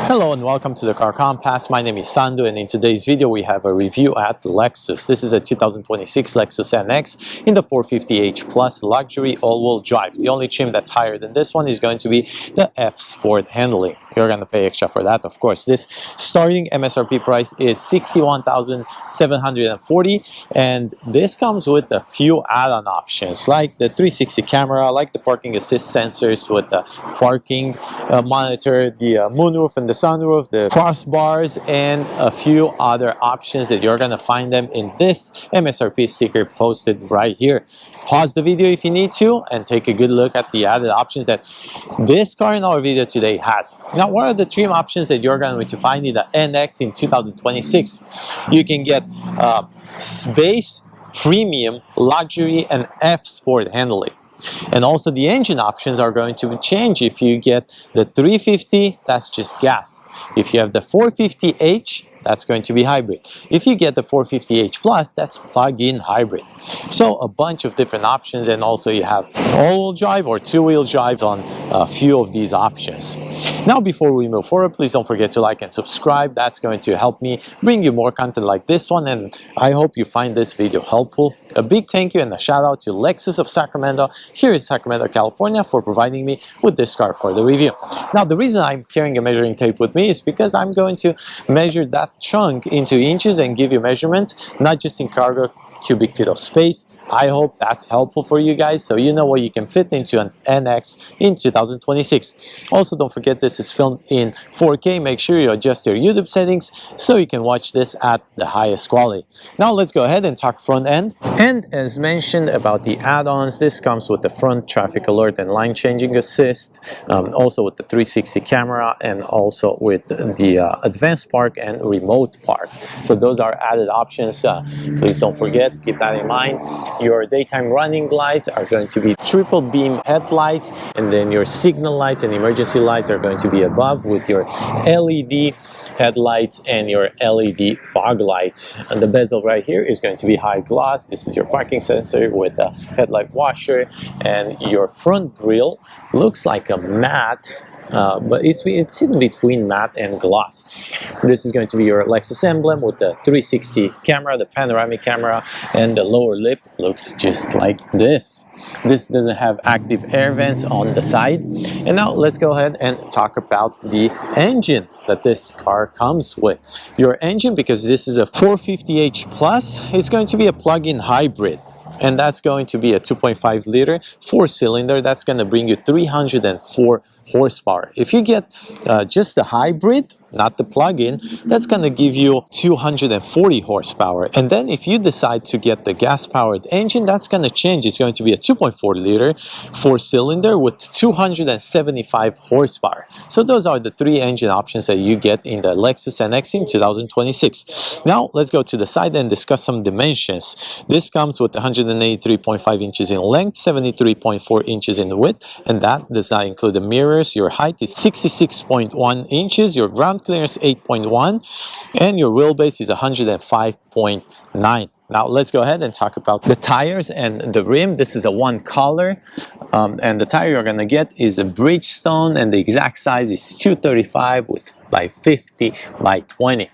Hello and welcome to the Car Compass. My name is Sandu, and in today's video we have a review at Lexus. This is a 2026 Lexus NX in the 450h Plus luxury all-wheel drive. The only trim that's higher than this one is going to be the F Sport handling. You're going to pay extra for that, of course. This starting MSRP price is $61,740, and this comes with a few add-on options like the 360 camera, like the parking assist sensors with the parking monitor, the moonroof and the sunroof, the crossbars, and a few other options that you're gonna find them in this MSRP sticker posted right here. Pause the video if you need to and take a good look at the added options that this car in our video today has. Now, what are the trim options that you're going to find in the NX in 2026? You can get base, premium, luxury, and F Sport handling. And also the engine options are going to change. If you get the 350, that's just gas. If you have the 450h, that's going to be hybrid. If you get the 450h Plus, that's plug-in hybrid. So a bunch of different options, and also you have all-wheel drive or two-wheel drives on a few of these options. Now, before we move forward, please don't forget to like and subscribe. That's going to help me bring you more content like this one, and I hope you find this video helpful. A big thank you and a shout out to Lexus of Sacramento here in Sacramento, California, for providing me with this car for the review. Now, the reason I'm carrying a measuring tape with me is because I'm going to measure that chunk into inches and give you measurements, not just in cargo cubic feet of space. I hope that's helpful for you guys, so you know what you can fit into an NX in 2026. Also, don't forget this is filmed in 4K. Make sure you adjust your YouTube settings so you can watch this at the highest quality. Now let's go ahead and talk front end. And as mentioned about the add-ons, this comes with the front traffic alert and line changing assist, also with the 360 camera, and also with the advanced park and remote park. So those are added options. Please don't forget, keep that in mind. Your daytime running lights are going to be triple beam headlights, and then your signal lights and emergency lights are going to be above with your LED headlights and your LED fog lights. And the bezel right here is going to be high gloss. This is your parking sensor with a headlight washer, and your front grille looks like a matte, but it's in between matte and gloss. This is going to be your Lexus emblem with the 360 camera, the panoramic camera, and the lower lip looks just like this. This doesn't have active air vents on the side. And now let's go ahead and talk about the engine that this car comes with. Your engine, because this is a 450h Plus, it's going to be a plug-in hybrid. And that's going to be a 2.5 liter 4-cylinder. That's going to bring you 304 horsepower. If you get just the hybrid, not the plug-in, that's going to give you 240 horsepower. And then if you decide to get the gas-powered engine, that's going to change. It's going to be a 2.4 liter 4-cylinder with 275 horsepower. So those are the three engine options that you get in the Lexus NX in 2026. Now let's go to the side and discuss some dimensions. This comes with 183.5 inches in length, 73.4 inches in width, and that does not include the mirrors. Your height is 66.1 inches, your ground clearance 8.1, and your wheelbase is 105.9. Now let's go ahead and talk about the tires and the rim. This is a one color, and the tire you're gonna get is a Bridgestone, and the exact size is 235 by 50 by 20.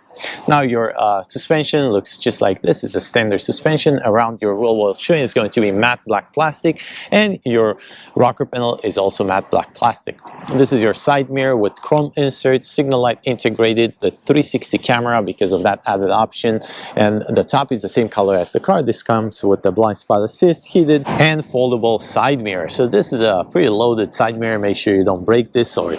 Now your suspension looks just like this. It's a standard suspension. Around your wheel well trim is going to be matte black plastic, and your rocker panel is also matte black plastic. This is your side mirror with chrome inserts, signal light integrated, the 360 camera because of that added option, and the top is the same color as the car. This comes with the blind spot assist, heated and foldable side mirror. So this is a pretty loaded side mirror. Make sure you don't break this or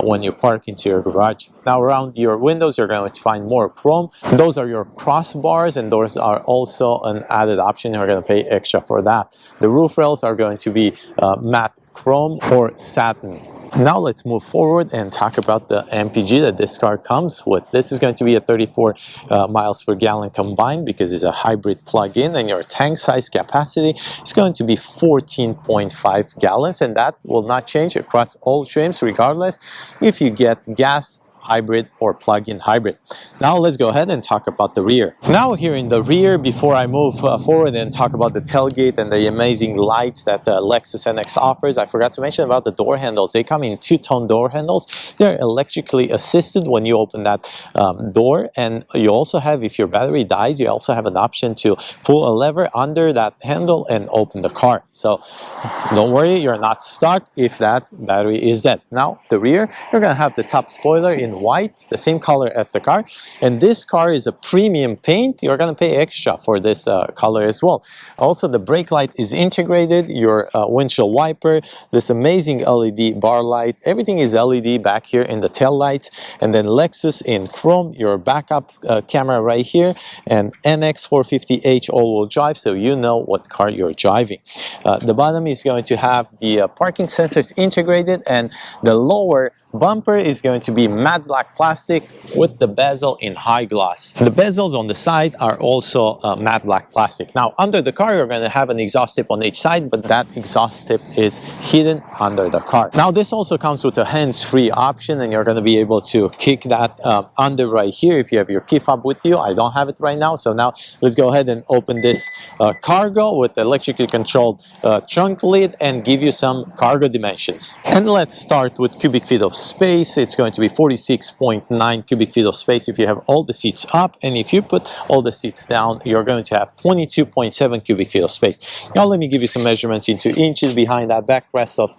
when you park into your garage. Now around your windows you're going to find more chrome. Those are your crossbars, and those are also an added option. You're going to pay extra for that. The roof rails are going to be matte chrome or satin. Now let's move forward and talk about the MPG that this car comes with. This is going to be a 34 miles per gallon combined because it's a hybrid plug-in, and your tank size capacity is going to be 14.5 gallons, and that will not change across all trims regardless if you get gas, hybrid or plug-in hybrid. Now let's go ahead and talk about the rear. Now here in the rear, before I move forward and talk about the tailgate and the amazing lights that the Lexus NX offers, I forgot to mention about the door handles. They come in two-tone door handles. They're electrically assisted when you open that door, and you also have, if your battery dies, you also have an option to pull a lever under that handle and open the car. So don't worry, you're not stuck if that battery is dead. Now the rear, you're gonna have the top spoiler in white, the same color as the car, and this car is a premium paint. You're gonna pay extra for this color as well. Also, the brake light is integrated, your windshield wiper, this amazing LED bar light, everything is LED back here in the tail lights, and then Lexus in chrome, your backup camera right here, and NX 450h all-wheel drive, so you know what car you're driving. The bottom is going to have the parking sensors integrated, and the lower bumper is going to be matte black plastic with the bezel in high gloss. The bezels on the side are also matte black plastic. Now under the car, you're going to have an exhaust tip on each side, but that exhaust tip is hidden under the car. Now this also comes with a hands-free option, and you're going to be able to kick that under right here if you have your key fob with you. I don't have it right now, so now let's go ahead and open this cargo with the electrically controlled trunk lid and give you some cargo dimensions. And let's start with cubic feet of space. It's going to be 46.9 cubic feet of space if you have all the seats up, and if you put all the seats down, you're going to have 22.7 cubic feet of space. Now let me give you some measurements into inches. Behind that backrest of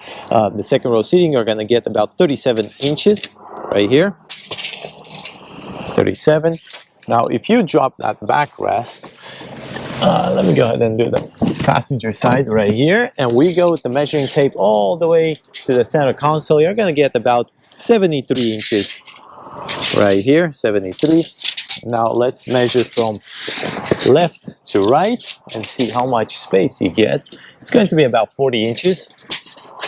the second row seating, you're going to get about 37 inches right here. 37. Now if you drop that backrest, let me go ahead and do the passenger side right here, and we go with the measuring tape all the way to the center console. You're going to get about 73 inches right here, 73. Now let's measure from left to right and see how much space you get. It's going to be about 40 inches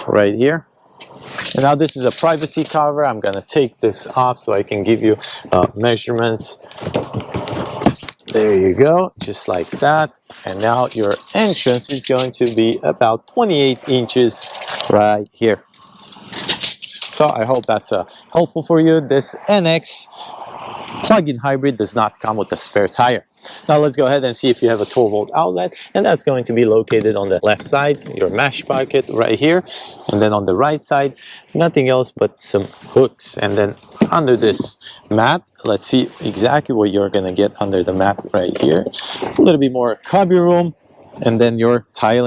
right here. And now this is a privacy cover. I'm going to take this off so I can give you measurements. There you go, just like that. And now your entrance is going to be about 28 inches right here. So I hope that's helpful for you. This NX plug-in hybrid does not come with a spare tire. Now let's go ahead and see if you have a 12-volt outlet, and that's going to be located on the left side, your mesh pocket right here, and then on the right side, nothing else but some hooks. And then under this mat, let's see exactly what you're going to get under the mat right here. A little bit more cubby room, and then your tire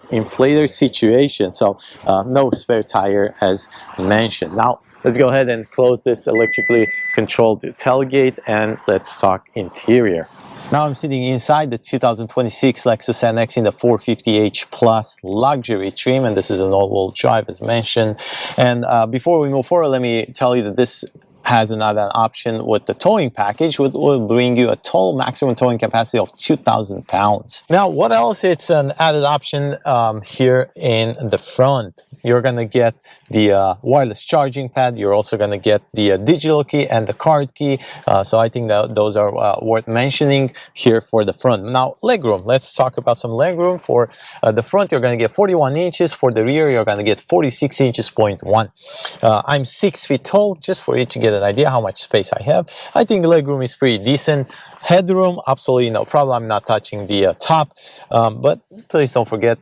inflator situation. So no spare tire as mentioned. Now let's go ahead and close this electrically controlled tailgate, and let's talk interior. Now I'm sitting inside the 2026 Lexus NX in the 450h Plus luxury trim, and this is an all-wheel drive as mentioned. And before we move forward, let me tell you that this has another option with the towing package, which will bring you a total maximum towing capacity of 2,000 pounds. Now, what else? It's an added option here in the front. You're going to get the wireless charging pad. You're also going to get the digital key and the card key. So I think that those are worth mentioning here for the front. Now, legroom. Let's talk about some legroom. For the front, you're going to get 41 inches. For the rear, you're going to get 46 inches, 0.1. I'm 6 feet tall, just for you to get an idea how much space I have. I think the legroom is pretty decent. Headroom, absolutely no problem. I'm not touching the top, but please don't forget,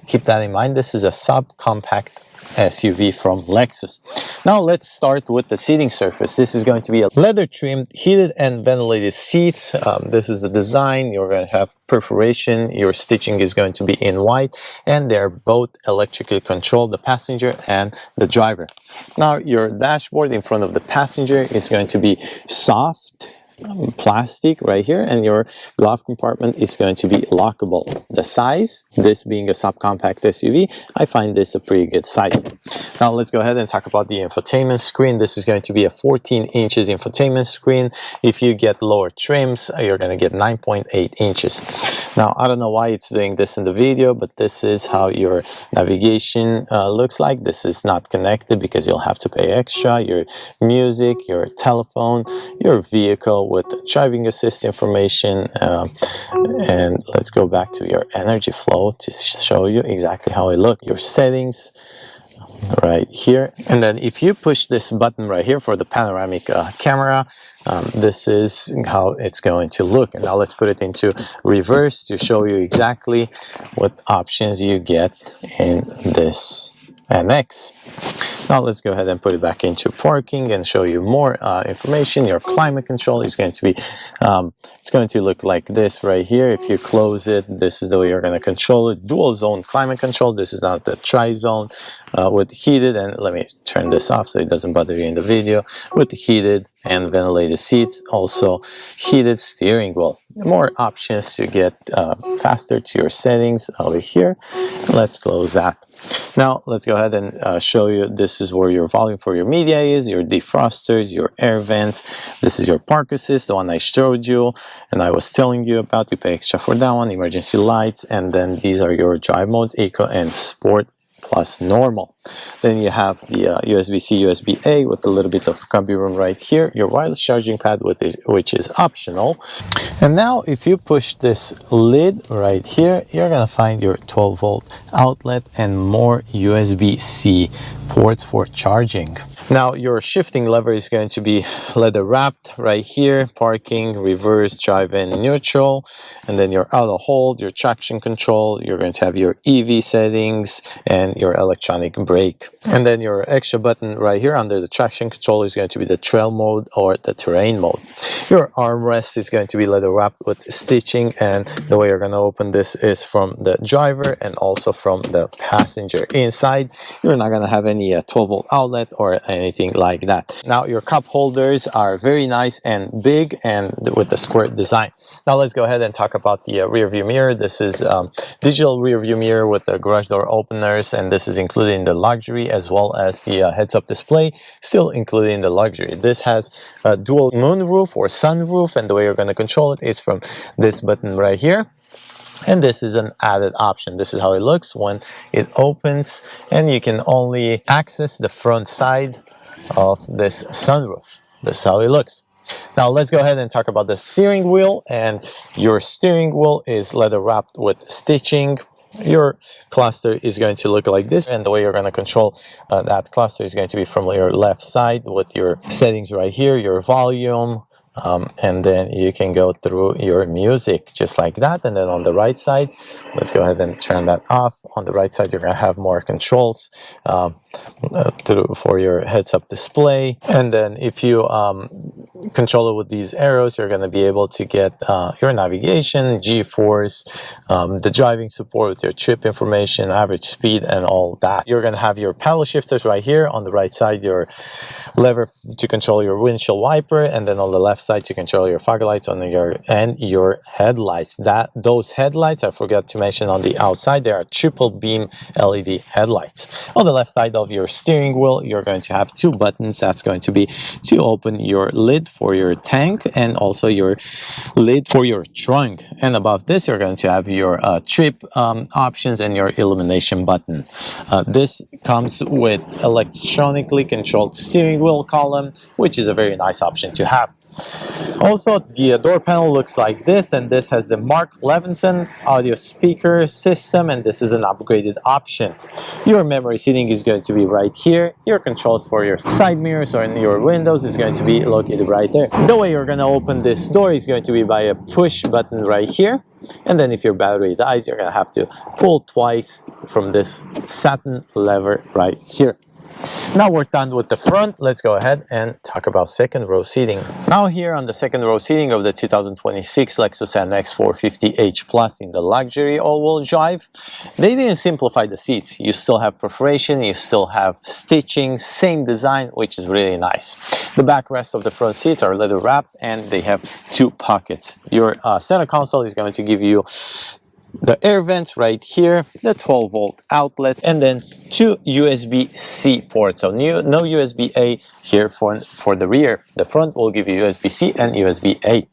keep that in mind. This is a subcompact SUV from Lexus. Now let's start with the seating surface. This is going to be a leather trimmed, heated and ventilated seats. This is the design. You're going to have perforation. Your stitching is going to be in white, and they're both electrically controlled, the passenger and the driver. Now your dashboard in front of the passenger is going to be soft plastic right here, and your glove compartment is going to be lockable. The size, this being a subcompact SUV, I find this a pretty good size. Now let's go ahead and talk about the infotainment screen. This is going to be a 14 inches infotainment screen. If you get lower trims, you're going to get 9.8 inches. Now I don't know why it's doing this in the video, but this is how your navigation looks like. This is not connected because you'll have to pay extra. Your music, your telephone, your vehicle with driving assist information, and let's go back to your energy flow to show you exactly how it looks. Your settings, right here. And then if you push this button right here for the panoramic camera, this is how it's going to look. And now let's put it into reverse to show you exactly what options you get in this NX. Now let's go ahead and put it back into parking and show you more information. Your climate control is going to be, it's going to look like this right here. If you close it, this is the way you're going to control it. Dual zone climate control. This is not the tri-zone with heated, and let me turn this off so it doesn't bother you in the video, with heated and ventilated seats, also heated steering wheel. More options to get faster to your settings over here. Let's close that. Now let's go ahead and show you, this is where your volume for your media is, your defrosters, your air vents. This is your park assist, the one I showed you and I was telling you about. You pay extra for that one. Emergency lights, and then these are your drive modes, eco and sport plus normal. Then you have the USB-C, USB-A with a little bit of cubby room right here, your wireless charging pad which is optional. And now if you push this lid right here, you're gonna find your 12-volt outlet and more USB-C ports for charging. Now your shifting lever is going to be leather wrapped right here, parking, reverse, drive in, neutral, and then your auto hold, your traction control. You're going to have your EV settings and your electronic brake. And then your extra button right here under the traction control is going to be the trail mode or the terrain mode. Your armrest is going to be leather wrapped with stitching, and the way you're going to open this is from the driver and also from the passenger. Inside, you're not going to have any 12-volt outlet or anything like that. Now your cup holders are very nice and big and with the square design. Now let's go ahead and talk about the rear view mirror. This is digital rear view mirror with the garage door openers, and this is included in the luxury, as well as the heads-up display, still included in the luxury. This has a dual moonroof or sunroof, and the way you're going to control it is from this button right here. And this is an added option. This is how it looks when it opens, and you can only access the front side of this sunroof. This is how it looks. Now let's go ahead and talk about the steering wheel. And your steering wheel is leather wrapped with stitching. Your cluster is going to look like this, and the way you're going to control that cluster is going to be from your left side with your settings right here, your volume, and then you can go through your music just like that. And then on the right side, let's go ahead and turn that off. On the right side, you're going to have more controls for your heads-up display. And then if you control it with these arrows, you're going to be able to get your navigation, G-force, the driving support with your trip information, average speed, and all that. You're going to have your paddle shifters right here. On the right side, your lever to control your windshield wiper, and then on the left side to control your fog lights on your headlights. Those headlights, I forgot to mention on the outside, they are triple beam LED headlights. On the left side of your steering wheel, you're going to have two buttons. That's going to be to open your lid for your tank and also your lid for your trunk. And above this, you're going to have your trip options and your illumination button. This comes with electronically controlled steering wheel column, which is a very nice option to have. Also, the door panel looks like this, and this has the Mark Levinson audio speaker system, and this is an upgraded option. Your memory seating is going to be right here. Your controls for your side mirrors or in your windows is going to be located right there. The way you're going to open this door is going to be by a push button right here. And then if your battery dies, you're going to have to pull twice from this satin lever right here. Now we're done with the front. Let's go ahead and talk about second row seating. Now here on the second row seating of the 2026 Lexus NX 450h Plus in the luxury all-wheel drive, they didn't simplify the seats. You still have perforation, you still have stitching, same design, which is really nice. The backrest of the front seats are leather wrapped, and they have two pockets. Your center console is going to give you the air vents right here, the 12-volt outlets, and then two USB-C ports. So no USB-A here for the rear. The front will give you USB-C and USB-A.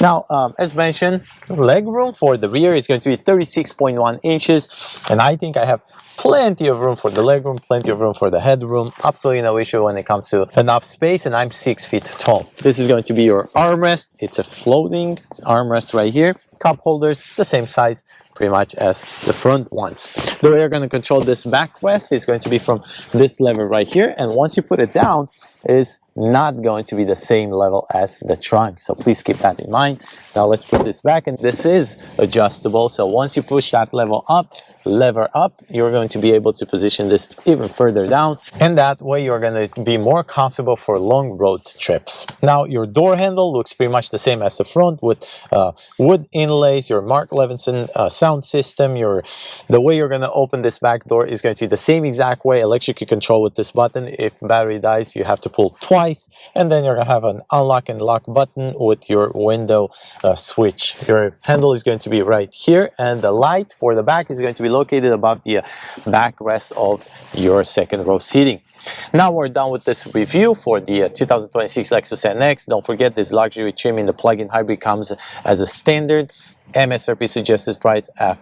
Now, as mentioned, leg room for the rear is going to be 36.1 inches, and I think I have plenty of room for the legroom, plenty of room for the headroom. Absolutely no issue when it comes to enough space, and I'm 6 feet tall. This is going to be your armrest. It's a floating armrest right here. Cup holders, the same size, pretty much as the front ones. The way you're going to control this backrest is going to be from this lever right here, and once you put it down, is not going to be the same level as the trunk, so please keep that in mind. Now let's put this back, and this is adjustable, so once you push that lever up, you're going to be able to position this even further down, and that way you're going to be more comfortable for long road trips. Now your door handle looks pretty much the same as the front, with wood inlays, your Mark Levinson sound system. The way you're going to open this back door is going to be the same exact way, electrically controlled with this button. If battery dies, you have to pull twice, and then you're going to have an unlock and lock button with your window switch. Your handle is going to be right here, and the light for the back is going to be located above the backrest of your second row seating. Now we're done with this review for the 2026 Lexus NX. Don't forget, this luxury trim in the plug-in hybrid comes as a standard. MSRP suggested price at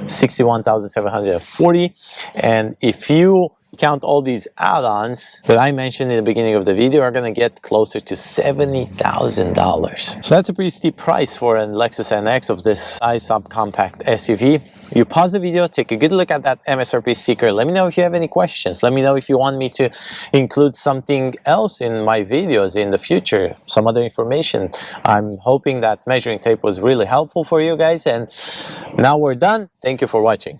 $61,740, and if you count all these add-ons that I mentioned in the beginning of the video, are going to get closer to $70,000. So that's a pretty steep price for a Lexus NX of this size subcompact SUV. You pause the video, take a good look at that MSRP sticker. Let me know if you have any questions. Let me know if you want me to include something else in my videos in the future, some other information. I'm hoping that measuring tape was really helpful for you guys, and now we're done. Thank you for watching.